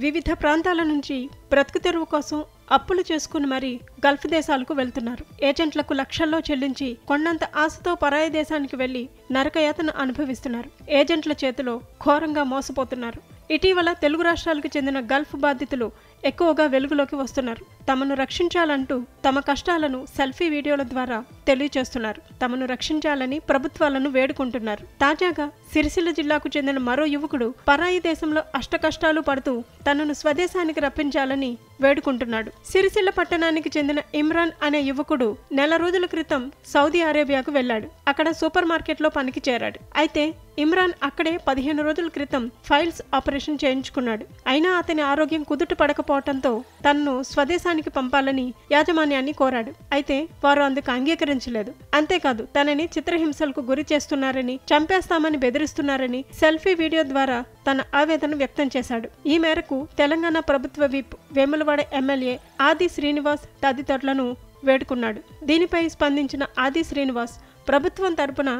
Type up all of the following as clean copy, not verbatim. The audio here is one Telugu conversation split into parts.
వివిధ ప్రాంతాల నుంచి బ్రతుకు తెరువు కోసం అప్పులు చేసుకుని మరీ గల్ఫ్ దేశాలకు వెళ్తున్నారు. ఏజెంట్లకు లక్షల్లో చెల్లించి కొండంత ఆశతో పరాయి దేశానికి వెళ్లి నరకయాతన అనుభవిస్తున్నారు. ఏజెంట్ల చేతిలో ఘోరంగా మోసపోతున్నారు. ఇటీవల తెలుగు రాష్ట్రాలకు చెందిన గల్ఫ్ బాధితులు ఎక్కువగా వెలుగులోకి వస్తున్నారు. తమను రక్షించాలంటూ తమ కష్టాలను సెల్ఫీ వీడియోల ద్వారా తెలియజేస్తున్నారు. తమను రక్షించాలని ప్రభుత్వాలను వేడుకుంటున్నారు. తాజాగా సిరిసిల్ల జిల్లాకు చెందిన మరో యువకుడు పరాయి దేశంలో అష్టకష్టాలు పడుతూ తనను స్వదేశానికి రప్పించాలని వేడుకుంటున్నాడు. సిరిసిల్ల పట్టణానికి చెందిన ఇమ్రాన్ అనే యువకుడు నెల రోజుల క్రితం సౌదీ అరేబియాకు వెళ్లాడు. అక్కడ సూపర్ మార్కెట్లో పనికి చేరాడు. అయితే ఇమ్రాన్ అక్కడే 15 రోజుల క్రితం ఫైల్స్ ఆపరేషన్ చేయించుకున్నాడు. అయినా అతని ఆరోగ్యం కుదుట పడకపోవడంతో తనను స్వదేశానికి పంపాలని యాజమాన్యాన్ని కోరాడు. అయితే వారు అందుకు అంగీకరించలేదు. అంతేకాదు తనని చిత్రహింసలకు గురి చేస్తున్నారని, చంపేస్తామని బెదిరిస్తున్నారని సెల్ఫీ వీడియో ద్వారా తన ఆవేదన వ్యక్తం చేశాడు. ఈ మేరకు తెలంగాణ ప్రభుత్వ విప్ వేములవాడ ఎమ్మెల్యే ఆది శ్రీనివాస్ తదితరులను వేడుకున్నాడు. దీనిపై స్పందించిన ఆది శ్రీనివాస్ ప్రభుత్వం తరపున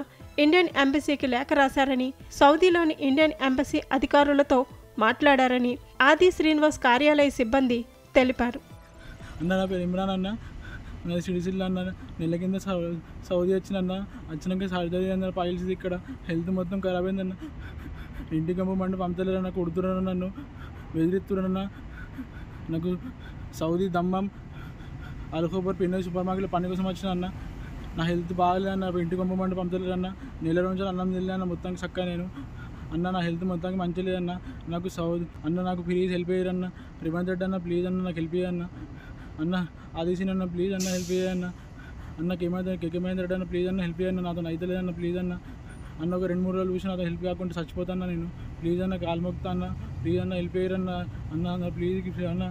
ఇండియన్ ఎంబసీకి లేఖ రాశారని, సౌదీలోని ఇండియన్ ఎంబసీ అధికారులతో మాట్లాడారని ఆది శ్రీనివాస్ కార్యాలయ సిబ్బంది తెలిపారు. అన్న నా పేరు ఇమ్రాన్ అన్న, నాది సిరిసిల్ల అన్న. నెల కింద సౌదీ వచ్చినాక సర్జరీ అన్న, పైల్స్ ఇక్కడ హెల్త్ మొత్తం ఖరాబ్ అయిందన్న. ఇంటికి పంపమంటే పంపలేరన్న, కొడుతున్నారు, నన్ను బెదిరిస్తున్నారన్న. నాకు సౌదీ దమ్మం అల్ఖోబర్ పిన్నై సూపర్ మార్కెట్లో పని కోసం వచ్చిన అన్న. నా హెల్త్ బాగాలేదన్న, ఇంటికి పంపమంటే పంపలేరన్న. నెల రోజులు అన్నం తినలేదన్న, మొత్తానికి చక్కగా నేను అన్న. నా హెల్త్ మొత్తానికి మంచి లేదన్న. నాకు సౌదీ అన్న, నాకు ప్లీజ్ హెల్ప్ అయ్యారన్న. రివంత్ రెడ్డి అన్న ప్లీజ్ అన్న, నాకు హెల్ప్ అయ్యన్న. అన్న ఆదేశిన అన్న ప్లీజ్ అన్న హెల్ప్ అయ్యన్న. అన్నకి ఏమైంది రెడ్డి అన్న ప్లీజ్ అన్న హెల్ప్ అయ్యన్న. నాతో అయితే లేదన్న ప్లీజ్ అన్న. అన్న ఒక 2-3 రోజులు చూసి నాతో హెల్ప్ కాకుండా చచ్చిపోతాను నేను. ప్లీజ్ అన్న కాలు మొక్కుతా అన్న, ప్లీజ్ అన్న హెల్ప్ అయ్యారన్న. అన్న ప్లీజ్ అన్న